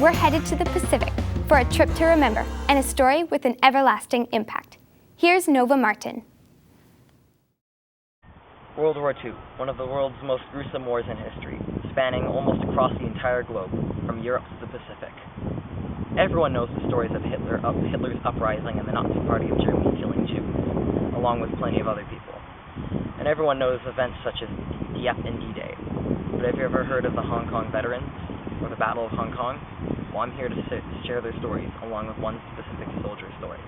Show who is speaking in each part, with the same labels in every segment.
Speaker 1: we're headed to the Pacific for a trip to remember and a story with an everlasting impact. Here's Nova Martin.
Speaker 2: World War II, one of the world's most gruesome wars in history, spanning almost across the entire globe, from Europe to the Pacific. Everyone knows the stories of Hitler's uprising and the Nazi Party of Germany killing Jews, along with plenty of other people. And everyone knows events such as Dieppe and D-Day. But have you ever heard of the Hong Kong veterans, or the Battle of Hong Kong? Well, I'm here to share their stories, along with one specific soldier story.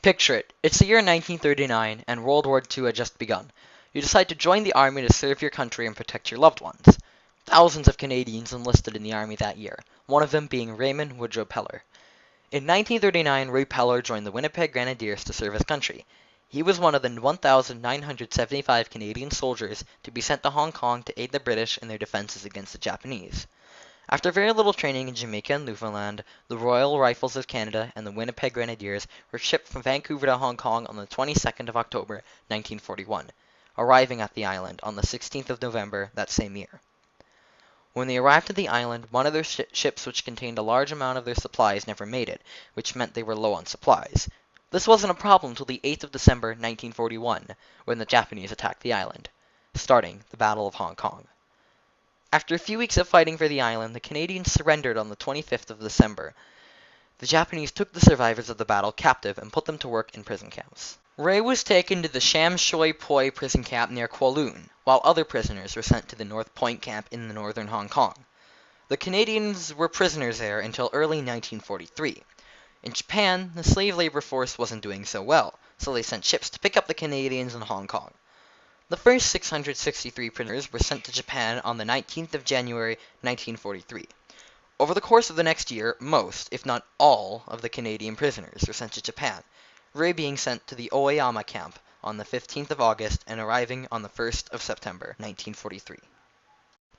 Speaker 3: Picture it. It's the year 1939, and World War II had just begun. You decide to join the army to serve your country and protect your loved ones. Thousands of Canadians enlisted in the army that year, one of them being Raymond Woodrow Peller. In 1939, Ray Peller joined the Winnipeg Grenadiers to serve his country. He was one of the 1,975 Canadian soldiers to be sent to Hong Kong to aid the British in their defenses against the Japanese. After very little training in Jamaica and Newfoundland, the Royal Rifles of Canada and the Winnipeg Grenadiers were shipped from Vancouver to Hong Kong on the 22nd of October, 1941, arriving at the island on the 16th of November that same year. When they arrived at the island, one of their ships which contained a large amount of their supplies never made it, which meant they were low on supplies. This wasn't a problem until the 8th of December, 1941, when the Japanese attacked the island, starting the Battle of Hong Kong. After a few weeks of fighting for the island, the Canadians surrendered on the 25th of December. The Japanese took the survivors of the battle captive and put them to work in prison camps. Ray was taken to the Sham Shui Poi prison camp near Kowloon, while other prisoners were sent to the North Point camp in the northern Hong Kong. The Canadians were prisoners there until early 1943. In Japan, the slave labor force wasn't doing so well, so they sent ships to pick up the Canadians in Hong Kong. The first 663 prisoners were sent to Japan on the 19th of January, 1943. Over the course of the next year, most, if not all, of the Canadian prisoners were sent to Japan, Ray being sent to the Aoyama camp on the 15th of August and arriving on the 1st of September, 1943.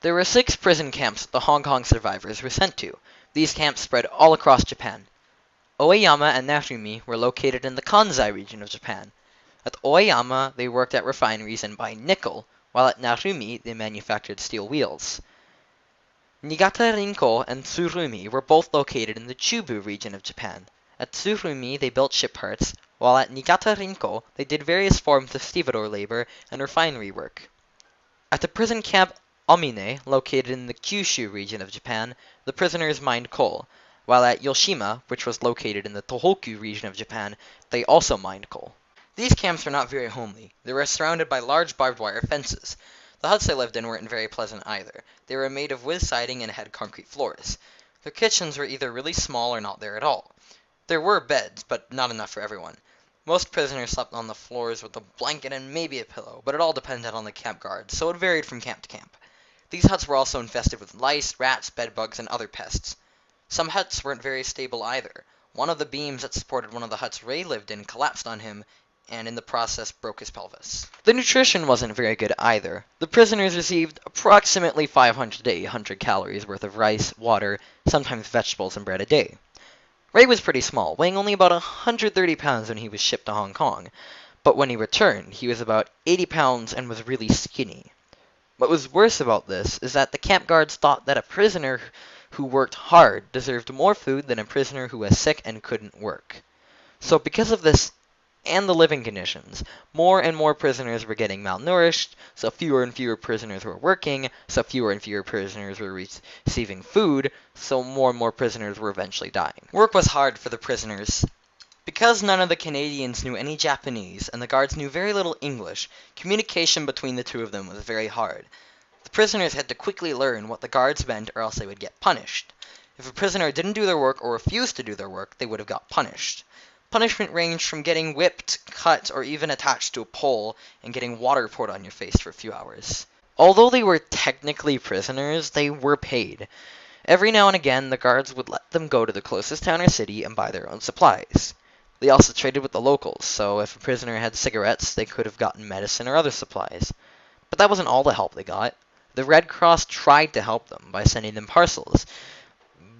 Speaker 3: There were 6 prison camps the Hong Kong survivors were sent to. These camps spread all across Japan. Aoyama and Narumi were located in the Kansai region of Japan. At Aoyama, they worked at refineries and mined nickel, while at Narumi, they manufactured steel wheels. Niigata Rinko and Tsurumi were both located in the Chubu region of Japan. At Tsurumi, they built ship parts, while at Niigata Rinko, they did various forms of stevedore labor and refinery work. At the prison camp Omine, located in the Kyushu region of Japan, the prisoners mined coal, while at Yoshima, which was located in the Tohoku region of Japan, they also mined coal. These camps were not very homely. They were surrounded by large barbed wire fences. The huts they lived in weren't very pleasant either. They were made of wood siding and had concrete floors. Their kitchens were either really small or not there at all. There were beds, but not enough for everyone. Most prisoners slept on the floors with a blanket and maybe a pillow, but it all depended on the camp guards, so it varied from camp to camp. These huts were also infested with lice, rats, bedbugs, and other pests. Some huts weren't very stable either. One of the beams that supported one of the huts Ray lived in collapsed on him, and in the process broke his pelvis. The nutrition wasn't very good either. The prisoners received approximately 500 to 800 calories worth of rice, water, sometimes vegetables, and bread a day. Ray was pretty small, weighing only about 130 pounds when he was shipped to Hong Kong, but when he returned, he was about 80 pounds and was really skinny. What was worse about this is that the camp guards thought that a prisoner who worked hard deserved more food than a prisoner who was sick and couldn't work. So because of this and the living conditions, more and more prisoners were getting malnourished, so fewer and fewer prisoners were working, so fewer and fewer prisoners were receiving food, so more and more prisoners were eventually dying. Work was hard for the prisoners. Because none of the Canadians knew any Japanese and the guards knew very little English, communication between the two of them was very hard. The prisoners had to quickly learn what the guards meant or else they would get punished. If a prisoner didn't do their work or refused to do their work, they would have got punished. Punishment ranged from getting whipped, cut, or even attached to a pole and getting water poured on your face for a few hours. Although they were technically prisoners, they were paid. Every now and again, the guards would let them go to the closest town or city and buy their own supplies. They also traded with the locals, so if a prisoner had cigarettes, they could have gotten medicine or other supplies. But that wasn't all the help they got. The Red Cross tried to help them by sending them parcels.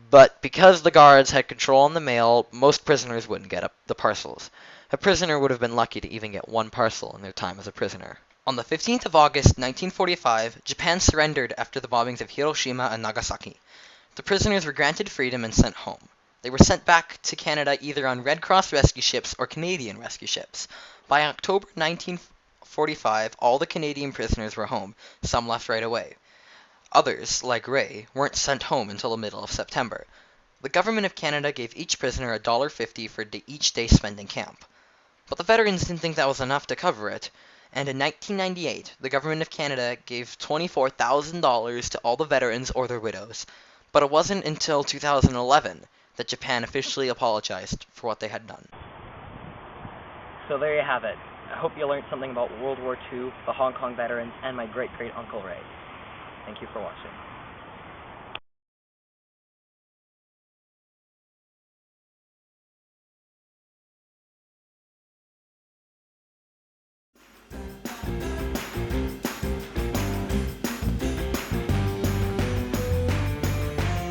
Speaker 3: But because the guards had control on the mail, most prisoners wouldn't get the parcels. A prisoner would have been lucky to even get one parcel in their time as a prisoner. On the 15th of August, 1945, Japan surrendered after the bombings of Hiroshima and Nagasaki. The prisoners were granted freedom and sent home. They were sent back to Canada either on Red Cross rescue ships or Canadian rescue ships. By October 1945, all the Canadian prisoners were home, some left right away. Others, like Ray, weren't sent home until the middle of September. The government of Canada gave each prisoner $1.50 for each day spent in camp. But the veterans didn't think that was enough to cover it, and in 1998, the government of Canada gave $24,000 to all the veterans or their widows. But it wasn't until 2011 that Japan officially apologized for what they had done.
Speaker 2: So there you have it. I hope you learned something about World War II, the Hong Kong veterans, and my great-great-uncle Ray. Thank you for watching.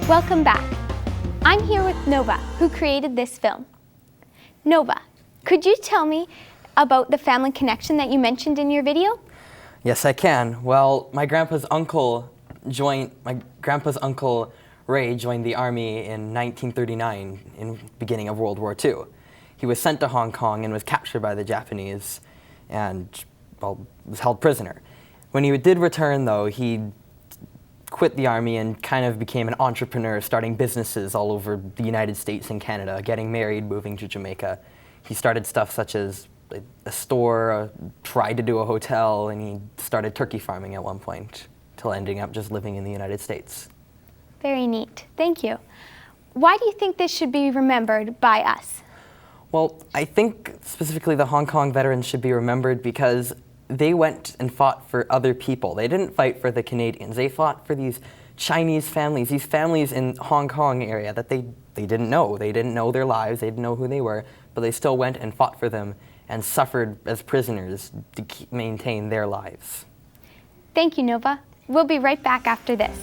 Speaker 1: Welcome back. I'm here with Nova, who created this film. Nova, could you tell me about the family connection that you mentioned in your video?
Speaker 4: Yes, I can. Well, my grandpa's uncle Ray joined the army in 1939, in the beginning of World War II. He was sent to Hong Kong and was captured by the Japanese and, well, was held prisoner. When he did return, though, he quit the army and kind of became an entrepreneur, starting businesses all over the United States and Canada, getting married, moving to Jamaica. He started stuff such as a store, tried to do a hotel, and he started turkey farming at one point, till ending up just living in the United States.
Speaker 1: Very neat. Thank you. Why do you think this should be remembered by us?
Speaker 4: Well, I think specifically the Hong Kong veterans should be remembered because they went and fought for other people. They didn't fight for the Canadians. They fought for these Chinese families, these families in Hong Kong area that they didn't know. They didn't know their lives, they didn't know who they were, but they still went and fought for them and suffered as prisoners to maintain their lives.
Speaker 1: Thank you, Nova. We'll be right back after this.